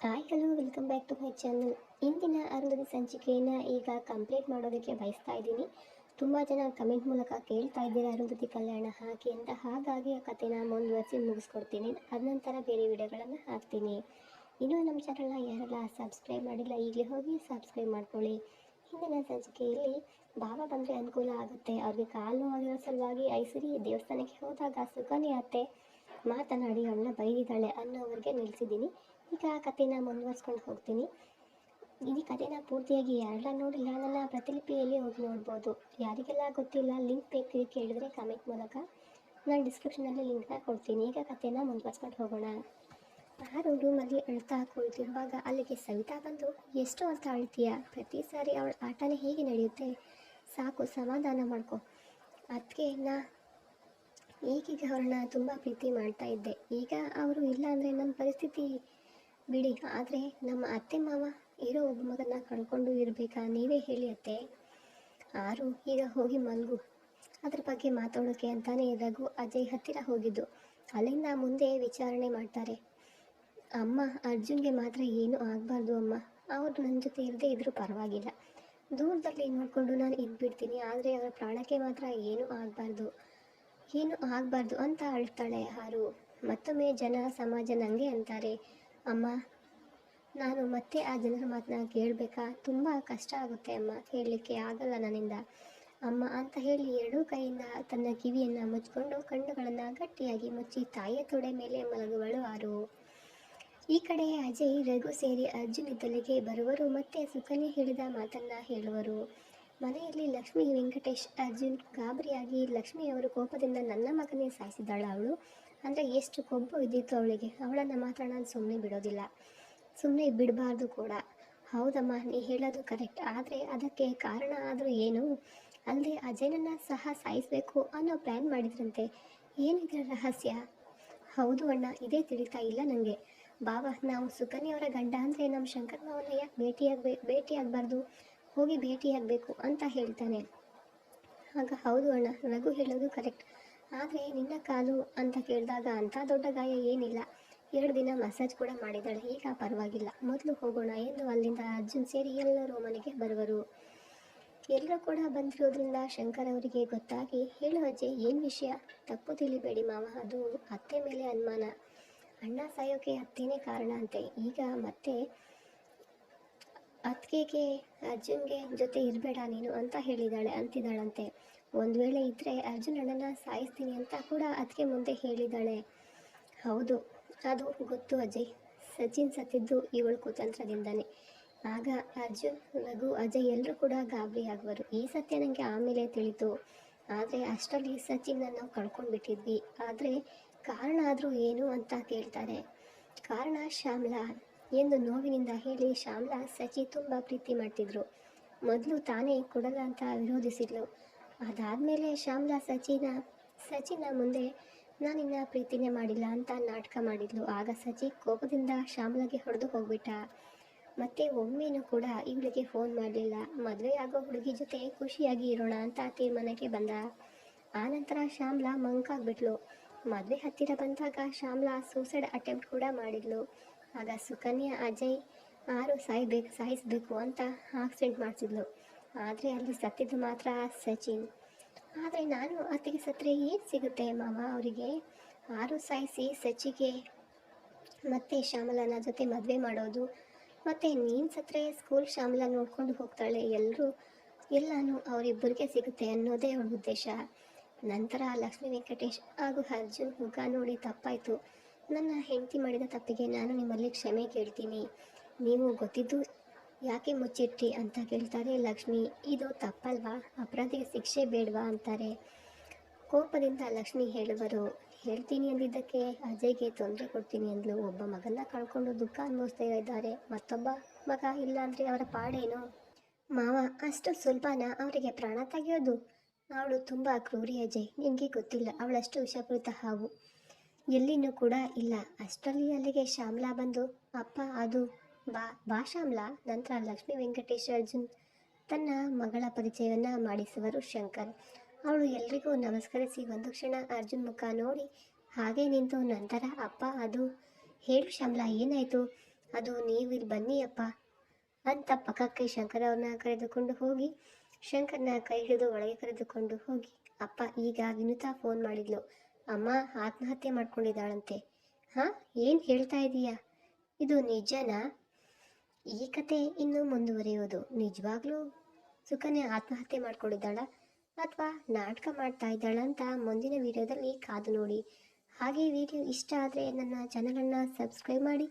Hi hello welcome back to my channel. ಇಂದಿನ ಅರುಂಧತಿ ಸಂಚಿಕೆಯನ್ನು ಈಗ ಕಂಪ್ಲೀಟ್ ಮಾಡೋದಕ್ಕೆ ಬಯಸ್ತಾ ಇದ್ದೀನಿ. ತುಂಬ ಜನ ಕಮೆಂಟ್ ಮೂಲಕ ಕೇಳ್ತಾ ಇದ್ದೀರಾ ಅರುಂಧತಿ ಕಲ್ಯಾಣ ಹಾಕಿ ಅಂತ. ಹಾಗಾಗಿ ಆ ಕಥೆನ ಮುಂದುವರಿಸಿ ಮುಗಿಸ್ಕೊಡ್ತೀನಿ. ಅದ ನಂತರ ಬೇರೆ ವಿಡಿಯೋಗಳನ್ನು ಹಾಕ್ತೀನಿ. ಇನ್ನೂ ನಮ್ಮ ಚಾನಲ್ನ ಯಾರೆಲ್ಲ ಸಬ್ಸ್ಕ್ರೈಬ್ ಮಾಡಿಲ್ಲ ಈಗಲೇ ಹೋಗಿ ಸಬ್ಸ್ಕ್ರೈಬ್ ಮಾಡ್ಕೊಳ್ಳಿ. ಹಿಂದಿನ ಸಂಚಿಕೆಯಲ್ಲಿ ಬಾಬಾ ಬಂದರೆ ಅನುಕೂಲ ಆಗುತ್ತೆ, ಅವ್ರಿಗೆ ಕಾಲು ನೋವಾಗಿರೋ ಸಲುವಾಗಿ ಐಸಿರಿ ದೇವಸ್ಥಾನಕ್ಕೆ ಹೋದಾಗ ಸುಕನ್ಯಾ ಅತ್ತೆ ಮಾತನಾಡಿ ಅವಳನ್ನ ಬೈದಿದ್ದಾಳೆ ಅನ್ನೋವರೆಗೆ ನಿಲ್ಲಿಸಿದ್ದೀನಿ. ಈಗ ಆ ಕಥೆನ ಮುಂದುವರ್ಸ್ಕೊಂಡು ಹೋಗ್ತೀನಿ. ಈ ಕಥೆನ ಪೂರ್ತಿಯಾಗಿ ಯಾರೆಲ್ಲ ನೋಡಿಲ್ಲ ನನ್ನ ಪ್ರತಿಲಿಪಿಯಲ್ಲಿ ಹೋಗಿ ನೋಡ್ಬೋದು. ಯಾರಿಗೆಲ್ಲ ಗೊತ್ತಿಲ್ಲ ಲಿಂಕ್ ಬೇಕು ಕೇಳಿದ್ರೆ ಕಮೆಂಟ್ ಮೂಲಕ ನಾನು ಡಿಸ್ಕ್ರಿಪ್ಷನಲ್ಲಿ ಲಿಂಕ್ನ ಕೊಡ್ತೀನಿ. ಈಗ ಕಥೆನ ಮುಂದುವರ್ಸ್ಕೊಂಡು ಹೋಗೋಣ. ಆರು ರೂಮಲ್ಲಿ ಅಳ್ತಾ ಕುಳಿತಿರುವಾಗ ಅಲ್ಲಿಗೆ ಸವಿತಾ ಬಂದು, ಎಷ್ಟು ಅಂತ ಅಳ್ತೀಯ, ಪ್ರತಿ ಸಾರಿ ಅವಳ ಆಟನೇ ಹೇಗೆ ನಡೆಯುತ್ತೆ, ಸಾಕು ಸಮಾಧಾನ ಮಾಡ್ಕೊ. ಅದಕ್ಕೆ ನಾ ಈಗೀಗ ಅವ್ರನ್ನ ತುಂಬ ಪ್ರೀತಿ ಮಾಡ್ತಾ ಇದ್ದೆ. ಈಗ ಅವರು ಇಲ್ಲ ಅಂದರೆ ನನ್ನ ಪರಿಸ್ಥಿತಿ ಬಿಡಿ. ಆದರೆ ನಮ್ಮ ಅತ್ತೆ ಮಾವ ಇರೋ ಒಬ್ಬ ಮಗನ ಕಳ್ಕೊಂಡು ಇರಬೇಕಾ, ನೀವೇ ಹೇಳಿ ಅತ್ತೆ. ಆರು ಈಗ ಹೋಗಿ ಮಲಗು, ಅದ್ರ ಬಗ್ಗೆ ಮಾತಾಡೋಕ್ಕೆ ಅಂತಾನೆ ರಘು ಅಜಯ್ ಹತ್ತಿರ ಹೋಗಿದ್ದು. ಅಲ್ಲಿಂದ ಮುಂದೆ ವಿಚಾರಣೆ ಮಾಡ್ತಾರೆ. ಅಮ್ಮ, ಅರ್ಜುನ್ಗೆ ಮಾತ್ರ ಏನೂ ಆಗಬಾರ್ದು ಅಮ್ಮ, ಅವರು ನನ್ನ ಜೊತೆ ಇರದೇ ಇದ್ರೂ ಪರವಾಗಿಲ್ಲ, ದೂರದಲ್ಲಿ ನೋಡಿಕೊಂಡು ನಾನು ಇದ್ಬಿಡ್ತೀನಿ, ಆದರೆ ಅವರ ಪ್ರಾಣಕ್ಕೆ ಮಾತ್ರ ಏನೂ ಆಗಬಾರ್ದು ಅಂತ ಅಳ್ತಾಳೆ ಆರು. ಮತ್ತೊಮ್ಮೆ ಜನ ಸಮಾಜ ನನಗೆ ಅಂತಾರೆ, ಅಮ್ಮ ನಾನು ಮತ್ತೆ ಆ ಜನರ ಮಾತನ್ನ ಕೇಳಬೇಕಾ, ತುಂಬ ಕಷ್ಟ ಆಗುತ್ತೆ ಅಮ್ಮ, ಹೇಳಲಿಕ್ಕೆ ಆಗಲ್ಲ ನನ್ನಿಂದ ಅಮ್ಮ ಅಂತ ಹೇಳಿ ಎರಡೂ ಕೈಯಿಂದ ತನ್ನ ಕಿವಿಯನ್ನು ಮುಚ್ಚಿಕೊಂಡು ಕಣ್ಣುಗಳನ್ನು ಗಟ್ಟಿಯಾಗಿ ಮುಚ್ಚಿ ತಾಯಿಯ ತೊಡೆ ಮೇಲೆ ಮಲಗುವಳು ಆರು. ಈ ಕಡೆ ಅಜಯ್ ರಘು ಸೇರಿ ಅರ್ಜುನ್ ಇದ್ದಲ್ಲಿಗೆ ಬರುವರು. ಮತ್ತೆ ಸುಕನ್ಯಾ ಹೇಳಿದ ಮಾತನ್ನ ಹೇಳುವರು. ಮನೆಯಲ್ಲಿ ಲಕ್ಷ್ಮಿ, ವೆಂಕಟೇಶ್, ಅರ್ಜುನ್ ಗಾಬರಿಯಾಗಿ, ಲಕ್ಷ್ಮಿ ಅವರು ಕೋಪದಿಂದ ನನ್ನ ಮಗನೇ ಸಾಯಿಸಿದ್ದಾಳ ಅವಳು, ಅಂದರೆ ಎಷ್ಟು ಕೊಬ್ಬು ಇದ್ದಿತ್ತು ಅವಳಿಗೆ, ಅವಳನ್ನು ಮಾತ್ರ ನಾನು ಸುಮ್ಮನೆ ಬಿಡೋದಿಲ್ಲ, ಸುಮ್ಮನೆ ಬಿಡಬಾರ್ದು ಕೂಡ. ಹೌದಮ್ಮ, ನೀ ಹೇಳೋದು ಕರೆಕ್ಟ್, ಆದರೆ ಅದಕ್ಕೆ ಕಾರಣ ಆದರೂ ಏನು, ಅಲ್ಲದೆ ಅಜಯನನ್ನು ಸಹ ಸಾಯಿಸಬೇಕು ಅನ್ನೋ ಪ್ಲ್ಯಾನ್ ಮಾಡಿದ್ರಂತೆ, ಏನಿದ್ರ ರಹಸ್ಯ? ಹೌದು ಅಣ್ಣ, ಇದೇ ತಿಳಿತಾ ಇಲ್ಲ ನನಗೆ. ಬಾಬಾ, ನಾವು ಸುಕನ್ಯವರ ಗಂಡ ಅಂದರೆ ನಮ್ಮ ಶಂಕರ್ ಮಾವನ ಯಾಕೆ ಭೇಟಿಯಾಗಬಾರ್ದು, ಹೋಗಿ ಭೇಟಿಯಾಗಬೇಕು ಅಂತ ಹೇಳ್ತಾನೆ. ಆಗ ಹೌದು ಅಣ್ಣ, ರಘು ಹೇಳೋದು ಕರೆಕ್ಟ್, ಆದರೆ ನಿನ್ನ ಕಾಲು ಅಂತ ಕೇಳಿದಾಗ ಅಂಥ ದೊಡ್ಡ ಗಾಯ ಏನಿಲ್ಲ, 2 ದಿನ ಮಸಾಜ್ ಕೂಡ ಮಾಡಿದ್ದಾಳೆ, ಈಗ ಪರವಾಗಿಲ್ಲ, ಮೊದಲು ಹೋಗೋಣ ಎಂದು ಅಲ್ಲಿಂದ ಅರ್ಜುನ್ ಸೇರಿ ಎಲ್ಲರೂ ಮನೆಗೆ ಬರುವರು. ಎಲ್ಲರೂ ಕೂಡ ಬಂದಿರೋದ್ರಿಂದ ಶಂಕರ್ ಅವರಿಗೆ ಗೊತ್ತಾಗಿ, ಹೇಳು ಅಜ್ಜಯ್, ಏನು ವಿಷಯ, ತಪ್ಪು ತಿಳಿಬೇಡಿ ಮಾವ, ಅದು ಅತ್ತೆ ಮೇಲೆ ಅನುಮಾನ, ಅಣ್ಣ ಸಾಯೋಕೆ ಅತ್ತೇನೇ ಕಾರಣ ಅಂತೆ, ಈಗ ಮತ್ತೆ ಅತ್ತಿಗೆಗೆ ಅರ್ಜುನ್ಗೆ ಜೊತೆ ಇರಬೇಡ ನೀನು ಅಂತ ಅಂತಿದ್ದಾಳಂತೆ. ಒಂದು ವೇಳೆ ಇದ್ದರೆ ಅರ್ಜುನ್ ಅಣ್ಣನ ಸಾಯಿಸ್ತೀನಿ ಅಂತ ಕೂಡ ಅತ್ತಿಗೆ ಮುಂದೆ ಹೇಳಿದ್ದಾಳೆ. ಹೌದು, ಅದು ಗೊತ್ತು ಅಜಯ್, ಸಚಿನ್ ಸತ್ತಿದ್ದು ಇವಳು ಕುತಂತ್ರದಿಂದಾನೆ. ಆಗ ಅರ್ಜುನ್, ರಘು, ಅಜಯ್ ಎಲ್ಲರೂ ಕೂಡ ಗಾಬರಿ ಆಗುವರು. ಈ ಸತ್ಯ ನನಗೆ ಆಮೇಲೆ ತಿಳಿತು, ಆದರೆ ಅಷ್ಟರಲ್ಲಿ ಸಚಿನ್ನ ನಾವು ಕಳ್ಕೊಂಡ್ಬಿಟ್ಟಿದ್ವಿ, ಆದರೆ ಕಾರಣ ಆದರೂ ಏನು ಅಂತ ಕೇಳ್ತಾರೆ. ಕಾರಣ ಶ್ಯಾಮ್ಲಾ ಎಂದು ನೋವಿನಿಂದ ಹೇಳಿ, ಶ್ಯಾಮ್ಲಾ ಸಚಿ ತುಂಬ ಪ್ರೀತಿ ಮಾಡ್ತಿದ್ರು, ಮೊದಲು ತಾನೇ ಕೊಡಲ್ಲ ಅಂತ ವಿರೋಧಿಸಿದ್ಲು, ಅದಾದಮೇಲೆ ಶ್ಯಾಮ್ಲಾ ಸಚಿನ ಮುಂದೆ ನಾನಿನ್ನ ಪ್ರೀತಿನೇ ಮಾಡಿಲ್ಲ ಅಂತ ನಾಟಕ ಮಾಡಿದ್ಲು. ಆಗ ಸಚಿ ಕೋಪದಿಂದ ಶ್ಯಾಮ್ಲಾಗೆ ಹೊಡೆದು ಹೋಗ್ಬಿಟ್ಟ. ಮತ್ತೆ ಒಮ್ಮೆನೂ ಕೂಡ ಇವಳಿಗೆ ಫೋನ್ ಮಾಡಲಿಲ್ಲ. ಮದುವೆ ಆಗೋ ಹುಡುಗಿ ಜೊತೆ ಖುಷಿಯಾಗಿ ಇರೋಣ ಅಂತ ತೀರ್ಮಾನಕ್ಕೆ ಬಂದ. ಆನಂತರ ಶ್ಯಾಮ್ಲಾ ಮಂಕಾಗ್ಬಿಟ್ಲು. ಮದುವೆ ಹತ್ತಿರ ಬಂದಾಗ ಶ್ಯಾಮ್ಲಾ ಸೂಸೈಡ್ ಅಟೆಂಪ್ಟ್ ಕೂಡ ಮಾಡಿದ್ಲು. ಆಗ ಸುಕನ್ಯಾ ಅಜಯ್ ಆರು ಸಾಯಿಸಬೇಕು ಅಂತ ಆಕ್ಸಿಡೆಂಟ್ ಮಾಡಿಸಿದ್ಲು, ಆದರೆ ಅಲ್ಲಿ ಸತ್ತಿದ್ದು ಮಾತ್ರ ಸಚಿನ್. ಆದರೆ ನಾನು ಅತ್ತಿಗೆ ಸತ್ತರೆ ಏನು ಸಿಗುತ್ತೆ ಮಾವ ಅವರಿಗೆ, ಆರು ಸಾಯಿಸಿ ಸಚಿಗೆ ಮತ್ತೆ ಶ್ಯಾಮಲನ ಜೊತೆ ಮದುವೆ ಮಾಡೋದು, ಮತ್ತು ನೀನು ಸತ್ತರೆ ಸ್ಕೂಲ್ ಶ್ಯಾಮಲ ನೋಡ್ಕೊಂಡು ಹೋಗ್ತಾಳೆ, ಎಲ್ಲನೂ ಅವರಿಬ್ಬರಿಗೆ ಸಿಗುತ್ತೆ ಅನ್ನೋದೇ ಅವಳ ಉದ್ದೇಶ. ನಂತರ ಲಕ್ಷ್ಮಿ, ವೆಂಕಟೇಶ್ ಹಾಗೂ ಅರ್ಜುನ್ ಮುಖ ನೋಡಿ, ತಪ್ಪಾಯಿತು, ನನ್ನ ಹೆಂಡತಿ ಮಾಡಿದ ತಪ್ಪಿಗೆ ನಾನು ನಿಮ್ಮಲ್ಲಿ ಕ್ಷಮೆ ಕೇಳ್ತೀನಿ, ನೀವು ಗೊತ್ತಿದ್ದು ಯಾಕೆ ಮುಚ್ಚಿಟ್ರಿ ಅಂತ ಕೇಳ್ತಾರೆ. ಲಕ್ಷ್ಮಿ, ಇದು ತಪ್ಪಲ್ವಾ, ಅಪರಾಧಿಗೆ ಶಿಕ್ಷೆ ಬೇಡವಾ ಅಂತಾರೆ. ಕೋಪದಿಂದ ಲಕ್ಷ್ಮಿ ಹೇಳುವರು, ಹೇಳ್ತೀನಿ ಅಂದಿದ್ದಕ್ಕೆ ಅಜಯ್ಗೆ ತೊಂದರೆ ಕೊಡ್ತೀನಿ ಅಂದ್ಲು, ಒಬ್ಬ ಮಗನ್ನ ಕಳ್ಕೊಂಡು ದುಃಖ ಅನುಭವಿಸ್ತಾ ಇದ್ದಾರೆ, ಮತ್ತೊಬ್ಬ ಮಗ ಇಲ್ಲ ಅಂದರೆ ಅವರ ಪಾಡೇನು ಮಾವ, ಅಷ್ಟು ಸುಲಭನ ಅವರಿಗೆ ಪ್ರಾಣ ತೆಗೆಯೋದು, ಅವಳು ತುಂಬ ಕ್ರೂರಿ ಅಜಯ್, ನಿನಗೆ ಗೊತ್ತಿಲ್ಲ, ಅವಳಷ್ಟು ವಿಷಪೂರಿತ ಹಾವು ಎಲ್ಲಿನೂ ಕೂಡ ಇಲ್ಲ. ಅಷ್ಟರಲ್ಲಿ ಅಲ್ಲಿಗೆ ಶ್ಯಾಮ್ಲಾ ಬಂದು, ಅಪ್ಪ ಅದು ಬಾ ಶ್ಯಾಮ್ಲಾ. ನಂತರ ಲಕ್ಷ್ಮಿ, ವೆಂಕಟೇಶ್, ಅರ್ಜುನ್ ತನ್ನ ಮಗಳ ಪರಿಚಯವನ್ನು ಮಾಡಿಸುವರು ಶಂಕರ್. ಅವಳು ಎಲ್ರಿಗೂ ನಮಸ್ಕರಿಸಿ ಒಂದು ಕ್ಷಣ ಅರ್ಜುನ್ ಮುಖ ನೋಡಿ ಹಾಗೆ ನಿಂತು, ನಂತರ ಅಪ್ಪ ಅದು ಹೇಳು ಶ್ಯಾಮ್ಲಾ ಏನಾಯಿತು, ಅದು ನೀವು ಇಲ್ಲಿ ಬನ್ನಿ ಅಪ್ಪ ಅಂತ ಪಕ್ಕಕ್ಕೆ ಶಂಕರ್ ಅವ್ರನ್ನ ಕರೆದುಕೊಂಡು ಹೋಗಿ ಶಂಕರ್ನ ಕೈ ಹಿಡಿದು ಒಳಗೆ ಕರೆದುಕೊಂಡು ಹೋಗಿ, ಅಪ್ಪ ಈಗ ವಿನುತಾ ಫೋನ್ ಮಾಡಿದ್ಲು, ಅಮ್ಮ ಆತ್ಮಹತ್ಯೆ ಮಾಡ್ಕೊಂಡಿದ್ದಾಳಂತೆ. ಹಾಂ, ಏನು ಹೇಳ್ತಾ ಇದೀಯಾ? ಇದು ನಿಜನಾ? ಈ ಕತೆ ಇನ್ನೂ ಮುಂದುವರಿಯೋದು. ನಿಜವಾಗ್ಲೂ ಸುಕನ್ಯಾ ಆತ್ಮಹತ್ಯೆ ಮಾಡ್ಕೊಂಡಿದ್ದಾಳ ಅಥವಾ ನಾಟಕ ಮಾಡ್ತಾ ಇದ್ದಾಳ ಅಂತ ಮುಂದಿನ ವಿಡಿಯೋದಲ್ಲಿ ಕಾದು ನೋಡಿ. ಹಾಗೆ ವಿಡಿಯೋ ಇಷ್ಟ ಆದರೆ ನನ್ನ ಚಾನಲನ್ನು ಸಬ್ಸ್ಕ್ರೈಬ್ ಮಾಡಿ,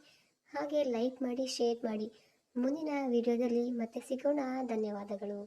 ಹಾಗೆ ಲೈಕ್ ಮಾಡಿ, ಶೇರ್ ಮಾಡಿ. ಮುಂದಿನ ವಿಡಿಯೋದಲ್ಲಿ ಮತ್ತೆ ಸಿಗೋಣ. ಧನ್ಯವಾದಗಳು.